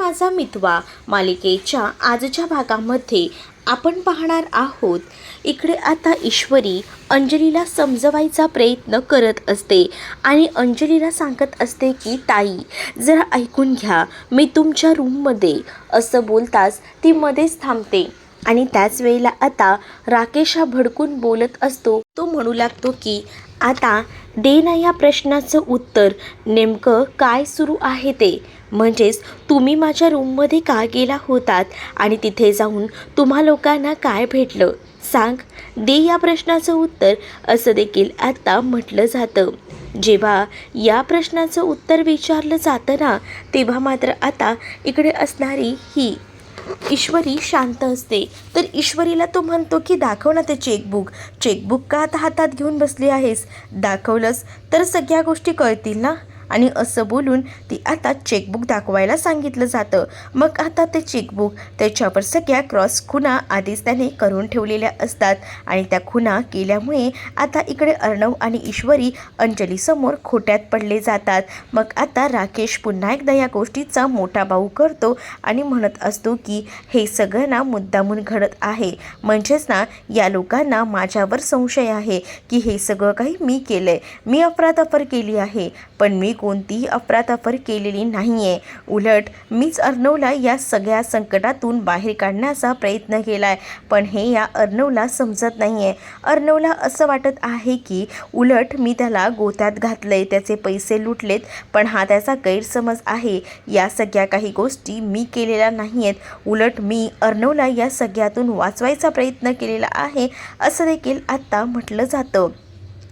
माझा मितवा मालिकेच्या आजच्या भागामध्ये आपण पाहणार आहोत. इकडे आता ईश्वरी अंजलीला समजवायचा प्रयत्न करत असते आणि अंजलीला सांगत असते की ताई जरा ऐकून घ्या, मी तुमच्या रूममध्ये असं बोलताच ती मध्येच थांबते. आणि त्याच वेळेला आता राकेश हा भडकून बोलत असतो. तो म्हणू लागतो की आता दे ना या प्रश्नाचं उत्तर, नेमकं काय सुरू आहे ते. म्हणजेच तुम्ही माझ्या रूममध्ये का गेला होतात आणि तिथे जाऊन तुम्हा लोकांना काय भेटलं, सांग, दे या प्रश्नाचं उत्तर, असं देखील आता म्हटलं जातं. जेव्हा या प्रश्नाचं उत्तर विचारलं जातं ना, तेव्हा मात्र आता इकडे असणारी ही ईश्वरी शांत असते. तर ईश्वरीला तो म्हणतो की दाखव ना ते चेकबुक का आता हातात घेऊन बसली आहेस, दाखवलंस तर सगळ्या गोष्टी कळतील ना. आणि असं बोलून ती आता चेकबुक दाखवायला सांगितलं जातं. मग आता ते चेकबुक त्याच्यावर सगळ्या क्रॉस खुणा आधीच त्याने करून ठेवलेल्या असतात आणि त्या खुणा केल्यामुळे आता इकडे अर्णव आणि ईश्वरी अंजलीसमोर खोट्यात पडले जातात. मग आता राकेश पुन्हा एकदा या गोष्टीचा मोठा भाऊ करतो आणि म्हणत असतो की हे सगळं ना मुद्दामून घडत आहे. म्हणजेच ना या लोकांना माझ्यावर संशय आहे की हे सगळं काही मी केलं आहे, मी अफरातफर केली आहे. पण मी कोणतीही अफरातफर केलेली नाही आहे. उलट मीच अर्णवला या सगळ्या संकटातून बाहेर काढण्याचा प्रयत्न केला आहे. पण हे या अर्णवला समजत नाही आहे. अर्णवला असं वाटत आहे की उलट मी त्याला गोत्यात घातलं आहे, त्याचे पैसे लुटलेत. पण हा त्याचा गैरसमज आहे. या सगळ्या काही गोष्टी मी केलेल्या नाही आहेत. उलट मी अर्णवला या सगळ्यातून वाचवायचा प्रयत्न केलेला आहे, असं देखील आत्ता म्हटलं जातं.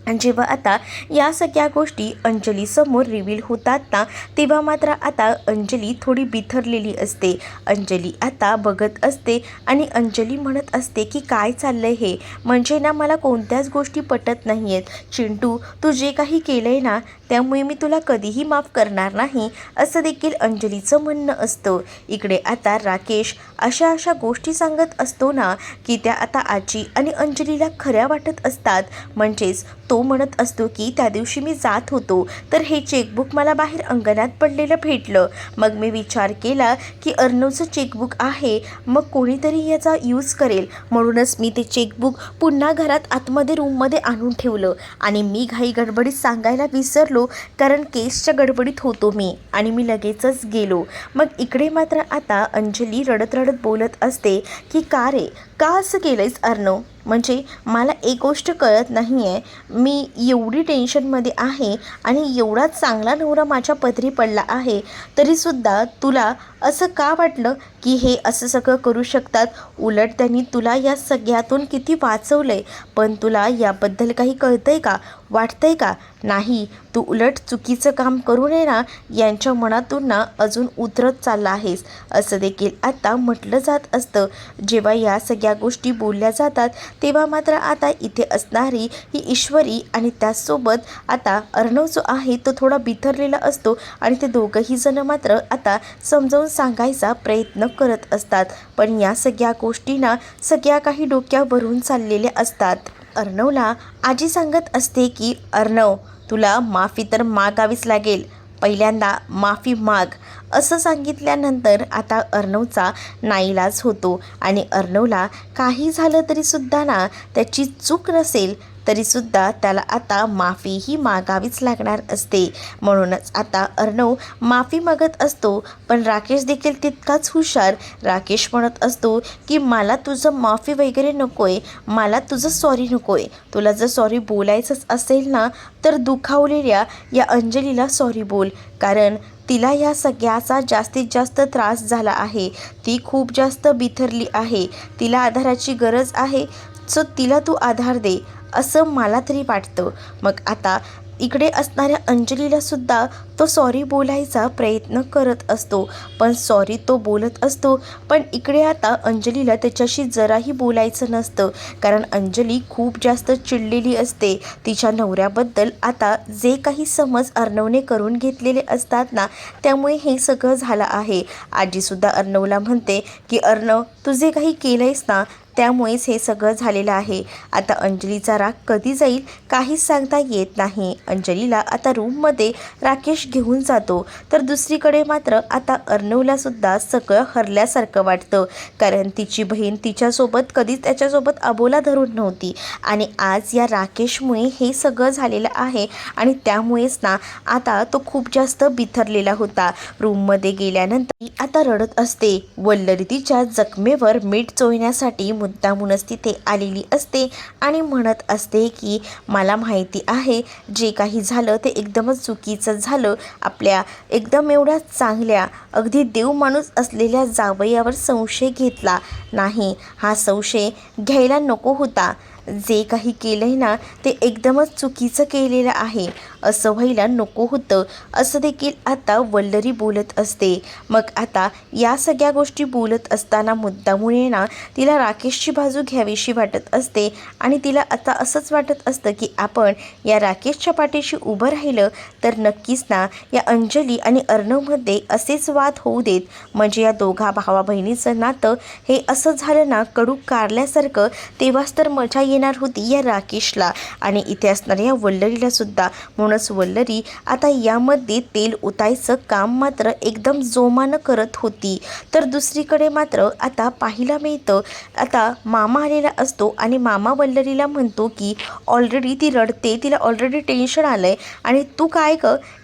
आणि जेव्हा आता या सगळ्या गोष्टी अंजलीसमोर रिव्हील होतात ना, तेव्हा मात्र आता अंजली थोडी बिथरलेली असते. अंजली आता बघत असते आणि अंजली म्हणत असते की काय चाललंय हे, म्हणजे ना मला कोणत्याच गोष्टी पटत नाही आहेत. चिंटू, तू जे काही केलं आहे ना त्यामुळे मी तुला कधीही माफ करणार नाही, असं देखील अंजलीचं म्हणणं असतं. इकडे आता राकेश अशा गोष्टी सांगत असतो ना की त्या आता आजी आणि अंजलीला खऱ्या वाटत असतात. म्हणजेच तो म्हणत असतो की त्या दिवशी मी जात होतो तर हे चेकबुक मला बाहेर अंगणात पडलेलं भेटलं. मग मी विचार केला की अर्णवचं चेकबुक आहे, मग कोणीतरी याचा यूज करेल, म्हणूनच मी ते चेकबुक पुन्हा घरात आतमध्ये रूममध्ये आणून ठेवलं. आणि मी घाई गडबडीत सांगायला विसरलो, कारण केसच्या गडबडीत होतो मी आणि मी लगेचच गेलो. मग इकडे मात्र आता अंजली रडत रडत बोलत असते की का रे, का असं केलंयस अर्णव, म्हणजे मला एक गोष्ट कळत नाही आहे, मी एवढी टेन्शनमध्ये आहे आणि एवढा चांगला नवरा माझ्या पदरी पडला आहे, तरीसुद्धा तुला असं का वाटलं की हे असं सगळं करू शकतात. उलट त्यांनी तुला या सगळ्यातून किती वाचवलं आहे, पण तुला याबद्दल काही कळतं आहे का, वाटतं आहे का नाही. तू उलट चुकीचं काम करू नये ना यांच्या मनातून ना अजून उतरत चालला आहेस, असं देखील आता म्हटलं जात असतं. जेव्हा या सगळ्या गोष्टी बोलल्या जातात तेव्हा मात्र आता इथे असणारी ही ईश्वरी आणि त्याचसोबत आता अर्णव जो आहे तो थोडा बिथरलेला असतो आणि ते दोघंही जण मात्र आता समजावून सांगायचा प्रयत्न करत असतात. पण या सगळ्या गोष्टींना सगळ्या काही डोक्यावरून चाललेल्या असतात. अर्णवला आजी सांगत असते की अर्णव, तुला माफी तर मागावीच लागेल, पहिल्यांदा माफी माग, असं सांगितल्यानंतर आता अर्णवचा नाईलाज होतो. आणि अर्णवला काही झालं तरीसुद्धा ना त्याची चूक नसेल तरीसुद्धा त्याला आता माफीही मागावीच लागणार असते. म्हणूनच आता अर्णव माफी मागत असतो. पण राकेश देखील तितकाच हुशार. राकेश म्हणत असतो की मला तुझं माफी वगैरे नको आहे, मला तुझं सॉरी नको आहे. तुला जर सॉरी बोलायचंच असेल ना तर दुखावलेल्या या अंजलीला सॉरी बोल, कारण तिला या सगळ्याचा जास्तीत जास्त त्रास झाला आहे. ती खूप जास्त बिथरली आहे, तिला आधाराची गरज आहे, सो तिला तू आधार दे, असं मला तरी वाटतं. मग आता इकडे असणाऱ्या अंजलीला सुद्धा तो सॉरी बोलायचा प्रयत्न करत असतो. पण सॉरी तो बोलत असतो, पण इकडे आता अंजलीला त्याच्याशी जराही बोलायचं नसतं, कारण अंजली खूप जास्त चिडलेली असते तिच्या नवऱ्याबद्दल. आता जे काही समज अर्णवने करून घेतलेले असतात ना त्यामुळे हे सगळं झालं आहे. आजीसुद्धा अर्णवला म्हणते की अर्णव, तू जे काही केलं आहेस ना त्यामुळेच हे सगळं झालेलं आहे. आता अंजलीचा राग कधी जाईल काहीच सांगता येत नाही. अंजलीला आता रूममध्ये राकेश घेऊन जातो. तर दुसरीकडे मात्र आता अर्णवला सुद्धा सगळं हरल्यासारखं वाटतं, कारण तिची बहीण तिच्यासोबत कधीच त्याच्यासोबत अबोला धरून नव्हती आणि आज या राकेशमुळे हे सगळं झालेलं आहे आणि त्यामुळेच ना आता तो खूप जास्त बिथरलेला होता. रूममध्ये गेल्यानंतर ती आता रडत असते. वल्लरी तिच्या जखमेवर मीठ चोळण्यासाठी मुद्दामूनच तिथे आलेली असते आणि म्हणत असते की मला माहिती आहे जे काही झालं ते एकदमच चुकीचं झालं. आपल्या एकदम एवढ्या चांगल्या अगदी देव माणूस असलेल्या जावयावर संशय घेतला नाही. हा संशय घ्यायला नको होता. जे काही केलंय ना ते एकदमच चुकीचं केलेलं आहे. असं व्हायला नको होतं असं देखील आता वल्लरी बोलत असते. मग आता या सगळ्या गोष्टी बोलत असताना मुद्दामुळे ना तिला राकेशची बाजू घ्यावीशी वाटत असते आणि तिला आता असंच वाटत असतं की आपण या राकेशच्या पाठीशी उभं राहिलं तर नक्कीच ना या अंजली आणि अर्णवमध्ये असेच वाद होऊ देत, म्हणजे या दोघा भावा बहिणीचं नातं हे असं झालं ना कडू कारल्यासारखं, तेव्हाच तर मजा येणार होती या राकेशला आणि इथे असणाऱ्या वल्लरीला सुद्धा. म्हणूनच वल्लरी आता यामध्ये तेल ओतायचं काम मात्र एकदम जोमानं करत होती. तर दुसरीकडे मात्र आता पाहायला मिळतं आता मामा आलेला असतो आणि मामा वल्लरीला म्हणतो की ऑलरेडी ती रडते, तिला ऑलरेडी टेन्शन आलंय आणि तू काय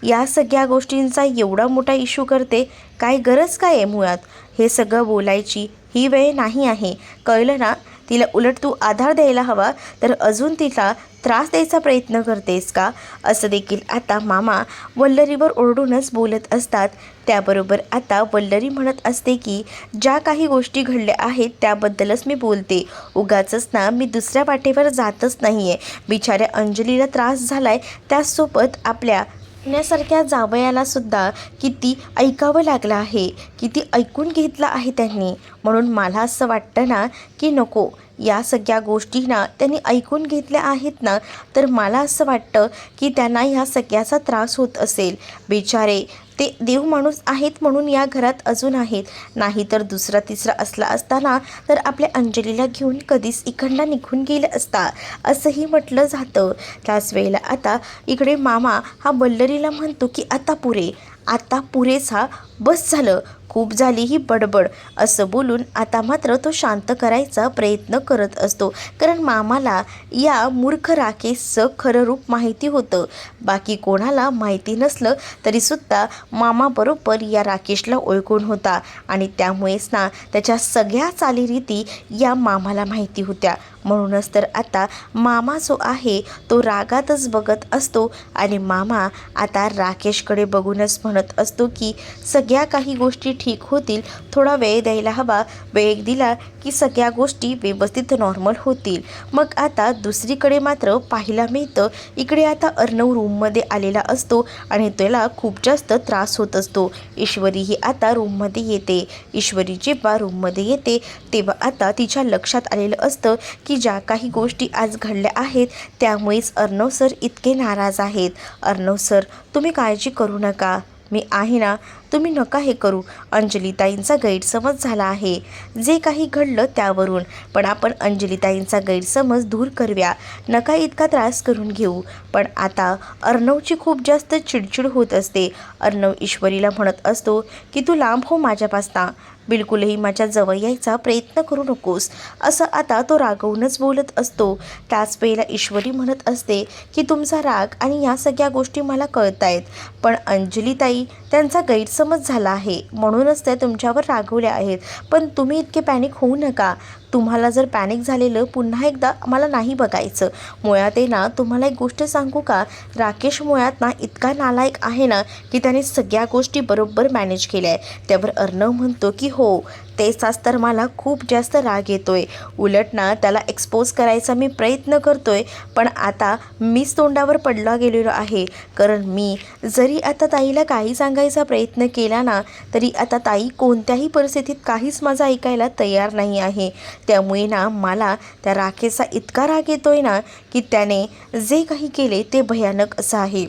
या सगळ्या गोष्टींचा एवढा मोठा इश्यू करते, काय गरज काय आहे मुळात हे सगळं बोलायची, ही वेळ नाही आहे, कळलं ना. तिला उलट तू आधार द्यायला हवा तर अजून तिला त्रास द्यायचा प्रयत्न करतेस का, असं देखील आता मामा वल्लरीवर ओरडूनच बोलत असतात. त्याबरोबर आता वल्लरी म्हणत असते की ज्या काही गोष्टी घडल्या आहेत त्याबद्दलच मी बोलते, उगाचच ना मी दुसऱ्या वाटेवर जातच नाही आहे. बिचाऱ्या अंजलीला त्रास झालाय, त्याचसोबत आपल्या ण्यासारख्या जावयाला सुद्धा किती ऐकावं लागलं आहे, किती ऐकून घेतलं आहे त्यांनी. म्हणून मला असं वाटतं ना की नको या सगळ्या गोष्टी ना त्यांनी ऐकून घेतल्या आहेत ना तर मला असं वाटतं की त्यांना ह्या सगळ्याचा त्रास होत असेल. बिचारे ते देव माणूस आहेत म्हणून या घरात अजून आहेत, नाही तर दुसरा तिसरा असला असताना तर आपल्या अंजलीला घेऊन कधीच इकडनं निघून गेले असता असंही म्हटलं जातं. त्याच वेळेला आता इकडे मामा हा वल्लरीला म्हणतो की आता पुरेसा, बस झालं, खूप झाली ही बडबड, असं बोलून आता मात्र तो शांत करायचा प्रयत्न करत असतो. कारण मामाला या मूर्ख राकेशचं खरं रूप माहिती होतं. बाकी कोणाला माहिती नसलं तरीसुद्धा मामाबरोबर या राकेशला ओळखून होता आणि त्यामुळेच ना त्याच्या सगळ्या चालीरीती या मामाला माहिती होत्या. म्हणूनच तर आता मामा जो आहे तो रागातच बघत असतो आणि मामा आता राकेशकडे बघूनच म्हणत असतो की सगळ्या काही गोष्टी ठीक होतील, थोडा वेळ द्यायला हवा, वेळ दिला की सगळ्या गोष्टी व्यवस्थित नॉर्मल होतील. मग आता दुसरीकडे मात्र पाहायला मिळतं इकडे आता अर्णव रूममध्ये आलेला असतो आणि त्याला खूप जास्त त्रास होत असतो. ईश्वरी ही आता रूममध्ये येते. ईश्वरी जेव्हा रूममध्ये येते तेव्हा आता तिच्या लक्षात आलेलं असतं की ज्या काही गोष्टी आज घडल्या आहेत त्यामुळेच अर्णव सर इतके नाराज आहेत. अर्णव सर तुम्ही काळजी करू नका, मी आहे ना, तुम्ही नका हे करू. अंजलीताईंचा गैरसमज झाला आहे जे काही घडलं त्यावरून, पण आपण अंजलीताईंचा गैरसमज दूर करूया, नका इतका त्रास करून घेऊ. पण आता अर्णवची खूप जास्त चिडचिड होत असते. अर्णव ईश्वरीला म्हणत असतो की तू लांब हो माझ्यापासनं, बिलकुलही माझ्या जवळ यायचा प्रयत्न करू नकोस, असं आता तो रागवूनच बोलत असतो. त्याच वेळेला ईश्वरी म्हणत असते की तुमचा राग आणि या सगळ्या गोष्टी मला कळत आहेत, पण अंजलीताई त्यांचा गैरसमज झाला आहे म्हणूनच त्या तुमच्यावर रागवल्या आहेत. पण तुम्ही इतके पॅनिक होऊ नका, तुम्हाला जर पॅनिक झालेलं पुन्हा एकदा मला नाही बघायचं. मुळात आहे ना तुम्हाला एक गोष्ट सांगू का, राकेश मुळात ना इतका नालायक आहे ना की त्याने सगळ्या गोष्टी बरोबर मॅनेज केल्या आहे. त्यावर अर्णव म्हणतो की हो तेचाच तर मला खूप जास्त राग येतोय, उलट ना त्याला एक्सपोज करायचा मी प्रयत्न करतोय, पण आता मीच तोंडावर पडला गेलेलो आहे. कारण मी जरी आता ताईला काही सांगायचा प्रयत्न केला ना तरी आता ताई कोणत्याही परिस्थितीत काहीच माझं ऐकायला तयार नाही आहे. त्यामुळे ना मला त्या राकेशचा इतका राग येतोय ना की त्याने जे काही केले ते भयानक असं आहे.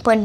पण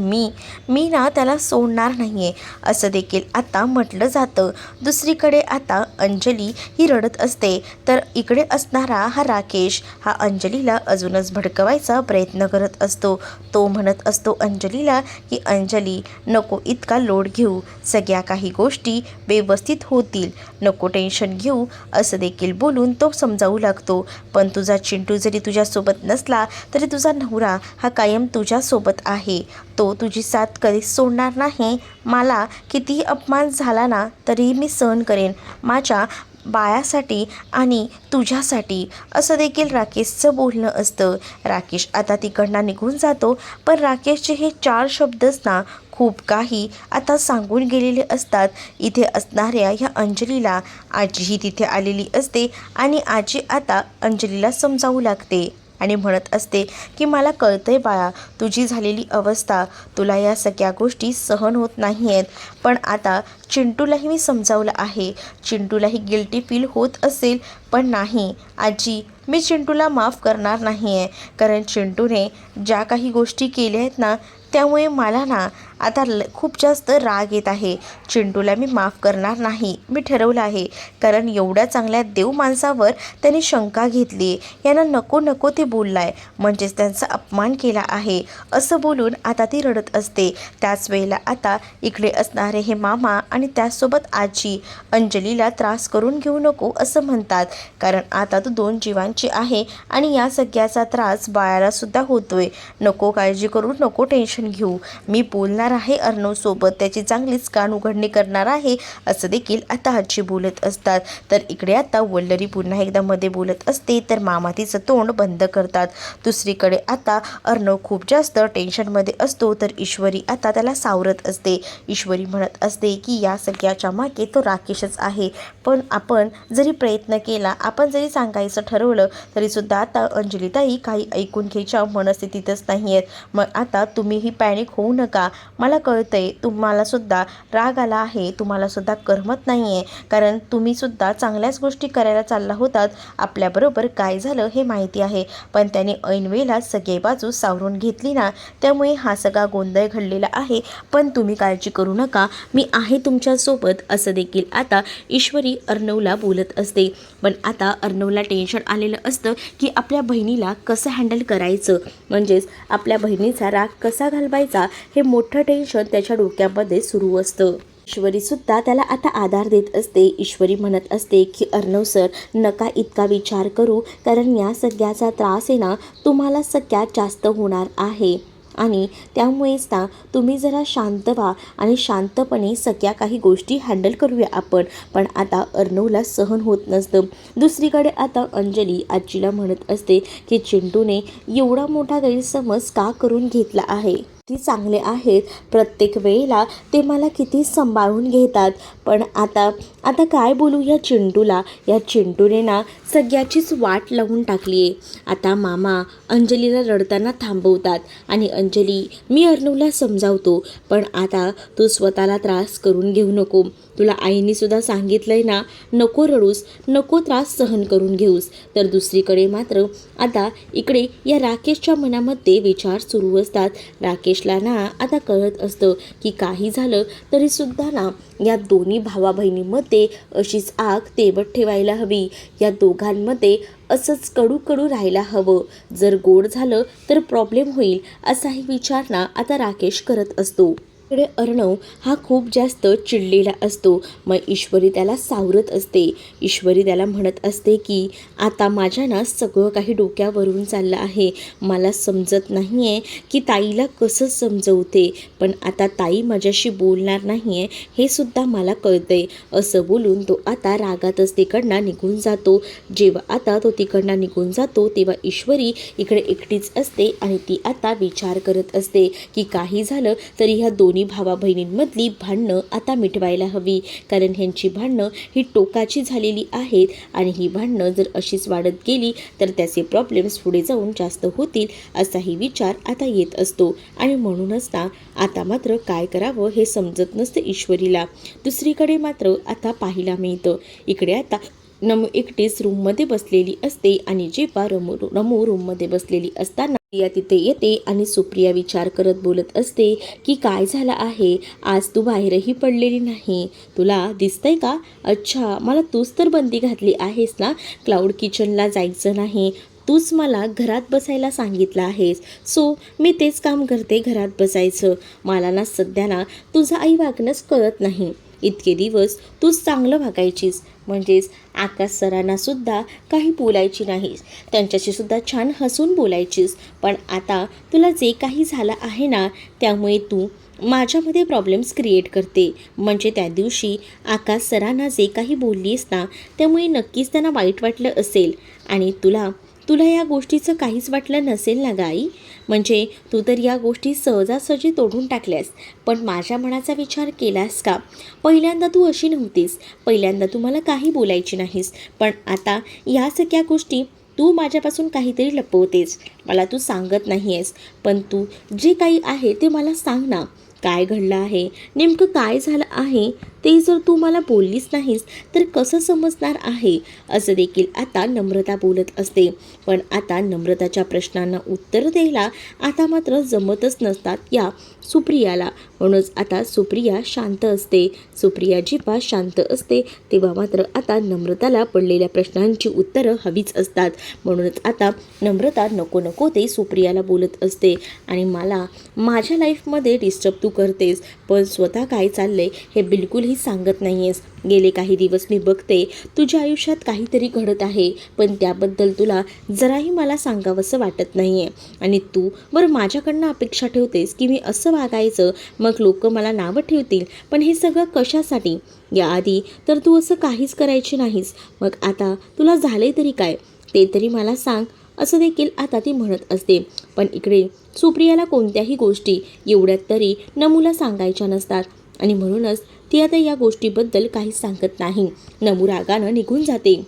मी ना त्याला सोडणार नाही आहे असं देखील आता म्हटलं जातं. दुसरीकडे आता अंजली ही रडत असते, तर इकडे असणारा हा राकेश हा अंजलीला अजूनच भडकवायचा प्रयत्न करत असतो. तो म्हणत असतो अंजलीला की अंजली नको इतका लोड घेऊ, सगळ्या काही गोष्टी व्यवस्थित होतील, नको टेन्शन घेऊ असं देखील बोलून तो समजावू लागतो. पण तुझा चिंटू जरी तुझ्यासोबत नसला तरी तुझा नवरा हा कायम तुझ्यासोबत आहे. तो तुझी साथ कधीच सोडणार नाही. मला कितीही अपमान झाला ना तरीही मी सहन करेन, माझ्या बाळासाठी आणि तुझ्यासाठी असं देखील राकेशचं बोलणं असतं. राकेश आता तिकडनं निघून जातो, पण राकेशचे हे 4 शब्दच ना खूप काही आता सांगून गेलेले असतात. इथे असणाऱ्या ह्या अंजलीला आजीही तिथे आलेली असते आणि आजी आता अंजलीला समजावू लागते आणि म्हणत असते की मला कळतंय बाळा, तुझी झालेली अवस्था, तुला या सगळ्या गोष्टी सहन होत नाही आहेत. पण आता चिंटूलाही मी समजावलं आहे, चिंटूलाही गिल्टी फील होत असेल, पण नाही आजी, मी चिंटूला माफ करणार नाही आहे. कारण चिंटूने ज्या काही गोष्टी केल्या आहेत ना त्यामुळे मला ना आता खूप जास्त राग येत आहे. चिंटूला मी माफ करणार नाही, मी ठरवलं आहे. कारण एवढ्या चांगल्या देव माणसावर त्याने शंका घेतली, यांना नको नको ते बोललाय, म्हणजेच त्यांचा अपमान केला आहे असं बोलून आता ती रडत असते. त्याच वेळेला आता इकडे असणारे हे मामा आणि त्याचसोबत आजी अंजलीला त्रास करून घेऊ नको असं म्हणतात. कारण आता तू 2 जीवांची आहे आणि या सगळ्याचा त्रास बाळाला सुद्धा होतोय. नको काळजी करू, नको टेन्शन घेऊ, मी बोलणार आहे अर्णवसोबत, त्याची चांगलीच कान उघडणी करणार आहे असं देखील आता आजी बोलत असतात. तर इकडे आता वल्लरी पुन्हा एकदा मध्ये बोलत असते, तर मामा तिचं तोंड बंद करतात. दुसरीकडे आता अर्णव खूप जास्त टेन्शनमध्ये असतो, तर ईश्वरी आता त्याला सावरत असते. ईश्वरी म्हणत असते की या सगळ्याच्या मागे तो राकेशच आहे, पण आपण जरी प्रयत्न केला, आपण जरी सांगायचं ठरवलं तरीसुद्धा आता अंजलीताई काही ऐकून घ्यायच्या मनस्थितीतच नाही आहेत. मग आता तुम्हीही पॅनिक होऊ नका, मला कळतंय तुम्हालासुद्धा राग आला आहे, तुम्हालासुद्धा करमत नाही आहे, कारण तुम्हीसुद्धा चांगल्याच गोष्टी करायला चालला होतात, आपल्याबरोबर काय झालं हे माहिती आहे, पण त्याने ऐनवेळेला सगळे बाजू सावरून घेतली ना, त्यामुळे हा सगळा गोंधळ घडलेला आहे. पण तुम्ही काळजी करू नका, मी आहे तुमच्यासोबत असं देखील आता ईश्वरी अर्णवला बोलत असते. पण आता अर्णवला टेन्शन आलेलं असतं की आपल्या बहिणीला कसं हँडल करायचं, म्हणजेच आपल्या बहिणीचा राग कसा घालवायचा हे मोठं टेन्शन त्याच्या डोक्यामध्ये सुरू असतं. ईश्वरीसुद्धा त्याला आता आधार देत असते. ईश्वरी म्हणत असते की अर्णव सर, नका इतका विचार करू, कारण या सगळ्याचा त्रास आहे ना तुम्हाला सगळ्यात जास्त होणार आहे आणि त्यामुळेच ना तुम्ही जरा शांत व्हा आणि शांतपणे सगळ्या काही गोष्टी हँडल करूया आपण. पण आता अर्णवला सहन होत नसतं. दुसरीकडे आता अंजली आजीला म्हणत असते की चिंटूने एवढा मोठा गैरसमज का करून घेतला आहे, ती चांगले आहेत, प्रत्येक वेळेला ते मला किती सांभाळून घेतात, पण आता आता काय बोलू या चिंटूला, या चिंटूने ना सगळ्याचीच वाट लावून टाकली आहे. आता मामा अंजलीला रडताना थांबवतात आणि अंजली, मी अर्णवला समजावतो, पण आता तू स्वतःला त्रास करून घेऊ नको, तुला आईनीसुद्धा सांगितलंय ना, नको रडूस, नको त्रास सहन करून घेऊस. तर दुसरीकडे मात्र आता इकडे या राकेशच्या मनामध्ये विचार सुरू असतात. राकेशला ना आता कळत असतं की काही झालं तरीसुद्धा ना या दोन्ही भावा बहिणींमध्ये अशीच आग तेवत ठेवायला हवी, या दोघांमध्ये असंच कडू कडू राहायला हवं, जर गोड झालं तर प्रॉब्लेम होईल असाही विचार ना आता राकेश करत असतो. इकडे अर्णव हा खूप जास्त चिडलेला असतो. मग ईश्वरी त्याला सावरत असते. ईश्वरी त्याला म्हणत असते की आता माझ्या ना सगळं काही डोक्यावरून चाललं आहे, मला समजत नाही आहे की ताईला कसं समजवते, पण आता ताई माझ्याशी बोलणार नाही आहे हे सुद्धा मला कळतंय असं बोलून तो आता रागातच तिकडनं निघून जातो. जेव्हा आता तो तिकडनं निघून जातो तेव्हा ईश्वरी इकडे एकटीच असते आणि ती आता विचार करत असते की काही झालं तरी ह्या दोन्ही भावा बहिणींमधली भांडणं आता मिटवायला हवी, कारण ह्यांची भांडणं ही टोकाची झालेली आहेत आणि ही भांडणं जर अशीच वाढत गेली तर त्याचे प्रॉब्लेम्स पुढे जाऊन जास्त होतील असाही विचार आता येत असतो. आणि म्हणूनच ना आता मात्र काय करावं हे समजत नसतं ईश्वरीला. दुसरीकडे मात्र आता पाहायला मिळतं, इकडे आता नमू एकटीच रूममध्ये बसलेली असते आणि जेव्हा नमू रूममध्ये बसलेली असताना प्रिया तिथे येते आणि सुप्रिया विचार करत बोलत असते की काय झालं आहे, आज तू बाहेरही पडलेली नाही, तुला दिसतंय का? अच्छा, मला तूच तर बंदी घातली आहेस ना, क्लाउड किचनला जायचं नाही, तूच मला घरात बसायला सांगितलं आहेस, सो मी तेच काम करते, घरात बसायचं. मला ना सध्या ना तुझं आई वागणंच कळत नाही. इतके दिवस तूच चांगलं वागायचीस, म्हणजेच आकाश सरांना सुद्धा काही बोलायची नाहीस, त्यांच्याशी सुद्धा छान हसून बोलायचीस. पण आता तुला जे काही झालं आहे ना, त्यामुळे तू माझ्यामध्ये प्रॉब्लेम्स क्रिएट करते. म्हणजे त्या दिवशी आकाश सरांना जे काही बोललीस ना, त्यामुळे नक्कीच त्यांना वाईट वाटलं असेल आणि तुला तुला या गोष्टीचं काहीच वाटलं नसेल ना गाई. म्हणजे तू तर या गोष्टी सहजासहजी तोडून टाकल्यास, पण माझ्या मनाचा विचार केलास का? पहिल्यांदा तू अशी नव्हतीस, पहिल्यांदा तू मला काही बोलायची नाहीस, पण आता या सगळ्या गोष्टी तू माझ्यापासून काहीतरी लपवतेस, मला तू सांगत नाही आहेस. पण तू जे काही आहे ते मला सांग ना, काय घडलं आहे, नेमकं काय झालं आहे ते जर तू मला बोललीस नाहीस तर कसं समजणार आहे, असं देखील आता नम्रता बोलत असते. पण आता नम्रताच्या प्रश्नांना उत्तर द्यायला आता मात्र जमतच नसतात या सुप्रियाला. म्हणूनच आता सुप्रिया शांत असते. सुप्रिया जेव्हा शांत असते तेव्हा मात्र आता नम्रताला पडलेल्या प्रश्नांची उत्तरं हवीच असतात. म्हणूनच आता नम्रता नको नको ते सुप्रियाला बोलत असते आणि मला माझ्या लाईफमध्ये डिस्टर्ब तू करतेस, पण स्वतः काय चाललंय हे बिलकुलही सांगत नाही आहेस. गेले काही दिवस मी बघते तुझ्या आयुष्यात काहीतरी घडत आहे, पण त्याबद्दल तुला जराही मला सांगावंसं वाटत नाही आहे. आणि तू बरं माझ्याकडनं अपेक्षा ठेवतेस की मी असं वागायचं, मग लोक मला नावं ठेवतील, पण हे सगळं कशासाठी? याआधी तर तू असं काहीच करायची नाहीस, मग आता तुला झाले तरी काय ते तरी मला सांग, असं देखील आता ती म्हणत असते. पण इकडे सुप्रियाला कोणत्याही गोष्टी एवढ्यात तरी नमूला सांगायच्या नसतात आणि म्हणूनच ती आता या गोष्टीबद्दल काहीच सांगत नाही. नमू रागानं निघून जाते.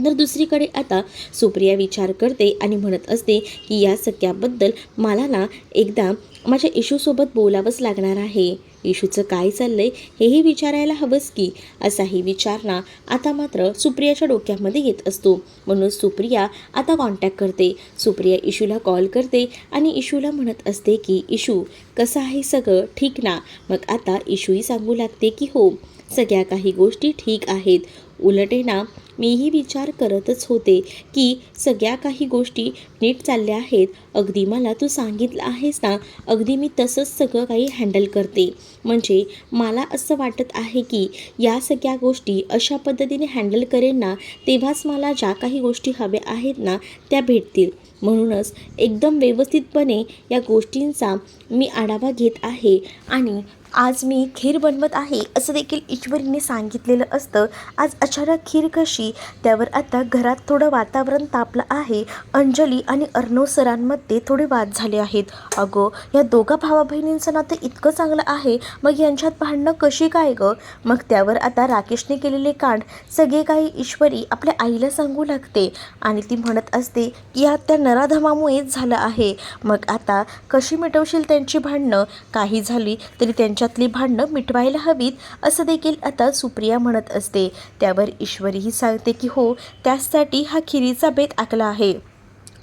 तर दुसरीकडे आता सुप्रिया विचार करते आणि म्हणत असते की या सगळ्याबद्दल मला ना एकदा माझ्या इशूसोबत बोलावंच लागणार आहे. इशूचं काय चाललंय हेही विचारायला हवंच की, असाही विचार ना आता मात्र सुप्रियाच्या डोक्यामध्ये येत असतो. म्हणून सुप्रिया आता कॉन्टॅक्ट करते. सुप्रिया इशूला कॉल करते आणि इशूला म्हणत असते की इशू, कसं आहे सगळं ठीक ना? मग आता इशूही सांगू लागते की हो, सगळ्या काही गोष्टी ठीक आहेत. उलटे ना मीही विचार करतच होते की सगळ्या काही गोष्टी नीट चालल्या आहेत. अगदी मला तू सांगितलं आहेस ना, अगदी मी तसंच सगळं काही हँडल करते. म्हणजे मला असं वाटत आहे की या सगळ्या गोष्टी अशा पद्धतीने हँडल करेन ना, तेव्हाच मला ज्या काही गोष्टी हव्या आहेत ना त्या भेटतील. म्हणूनच एकदम व्यवस्थितपणे या गोष्टींचा मी आढावा घेत आहे आणि आज मी खीर बनवत आहे असं देखील ईश्वरीने सांगितलेलं असतं. आज अचानक खीर कशी? त्यावर आता घरात थोडं वातावरण तापलं आहे. अंजली आणि अर्णव सरांमध्ये थोडे वाद झाले आहेत. अगं, या दोघा भावा बहिणींचं नातं इतकं चांगलं आहे, मग यांच्यात भांडणं कशी काय गं? मग त्यावर आता राकेशने केलेले कांड सगळे काही ईश्वरी आपल्या आईला सांगू लागते आणि ती म्हणत असते की या त्या नराधमामुळेच झालं आहे. मग आता कशी मिटवशील त्यांची भांडणं? काही झाली तरी त्यांच्यातली भांडणं मिटवायला हवीत, असं देखील आता सुप्रिया म्हणत असते. त्यावर ईश्वरीही सांगते की हो, त्यासाठी हा खिरीचा बेत आखला आहे.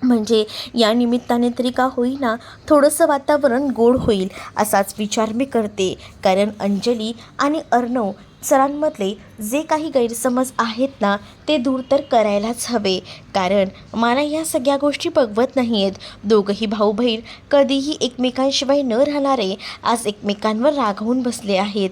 म्हणजे या निमित्ताने तरी का होईना थोडंसं वातावरण गोड होईल असाच विचार मी करते. कारण अंजली आणि अर्णव सरांमधले जे काही गैरसमज आहेत ना ते दूर तर करायलाच हवे. कारण मला या सगळ्या गोष्टी बघवत नाही आहेत. दोघंही भाऊ बहीण कधीही एकमेकांशिवाय न राहणारे आज एकमेकांवर रागावून बसले आहेत.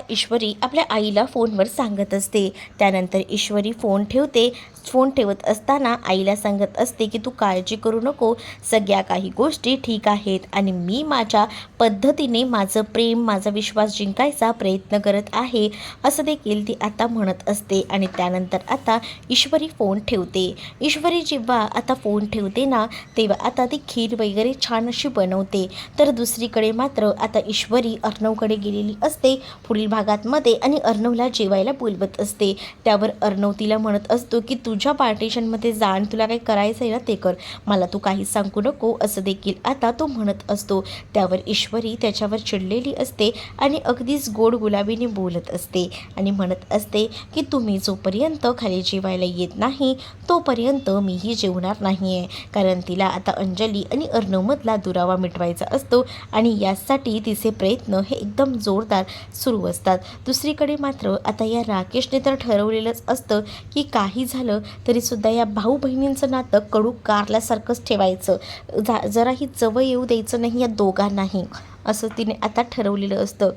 ईश्वरी आपल्या आईला फोनवर सांगत असते. त्यानंतर ईश्वरी फोन ठेवते. फोन ठेवत असताना आईला सांगत असते की तू काळजी करू नको, सगळ्या काही गोष्टी ठीक आहेत आणि मी माझ्या पद्धतीने माझं प्रेम, माझा विश्वास जिंकायचा प्रयत्न करत आहे, असं देखील ती आता म्हणत असते. आणि त्यानंतर आता ईश्वरी फोन ठेवते. ईश्वरी जेव्हा आता फोन ठेवते ना तेव्हा आता ती खीर वगैरे छान अशी बनवते. तर दुसरीकडे मात्र आता ईश्वरी अर्णवकडे गेलेली असते. पुढील पुढील भागांमध्ये आणि अर्णवला जेवायला बोलवत असते. त्यावर अर्णव तिला म्हणत असतो की तुझ्या पार्टिशनमध्ये जा आणि तुला काही करायचं आहे ना ते कर, मला तू काही सांगू नको असं देखील आता तो म्हणत असतो. त्यावर ईश्वरी त्याच्यावर चिडलेली असते आणि अगदीच गोड गुलाबीने बोलत असते आणि म्हणत असते की तुम्ही जोपर्यंत खाली जेवायला येत नाही तोपर्यंत मीही जेवणार नाही आहे. कारण तिला आता अंजली आणि अर्णवमधला दुरावा मिटवायचा असतो आणि यासाठी तिचे प्रयत्न हे एकदम जोरदार सुरू असतात. दुसरीकडे मात्र आता या राकेशने तर ठरवलेलंच असतं की काही झालं तरीसुद्धा या भाऊ बहिणींचं नातं कडू कारल्यासारखंच ठेवायचं, जराही जवळ येऊ द्यायचं नाही या दोघांनाही, असं तिने आता ठरवलेलं असतं.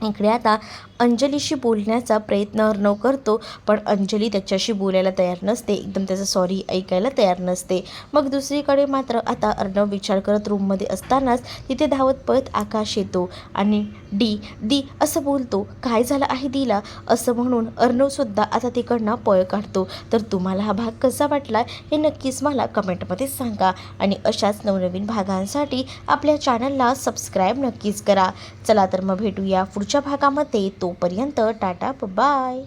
इकडे आता अंजलीशी बोलण्याचा प्रयत्न अर्णव करतो, पण अंजली त्याच्याशी बोलायला तयार नसते, एकदम त्याचं सॉरी ऐकायला तयार नसते. मग दुसरीकडे मात्र आता अर्णव विचार करत रूममध्ये असतानाच तिथे धावत पळत आकाश येतो आणि दी असं बोलतो. काय झालं आहे दीला असं म्हणून अर्णवसुद्धा आता तिकडनं पळ काढतो. तर तुम्हाला हा भाग कसा वाटला हे नक्कीच मला कमेंटमध्ये सांगा आणि अशाच नवनवीन भागांसाठी आपल्या चॅनलला सबस्क्राईब नक्कीच करा. चला तर मग भेटूया पुढच्या भागामध्ये. तोपर्यंत टाटा बाय.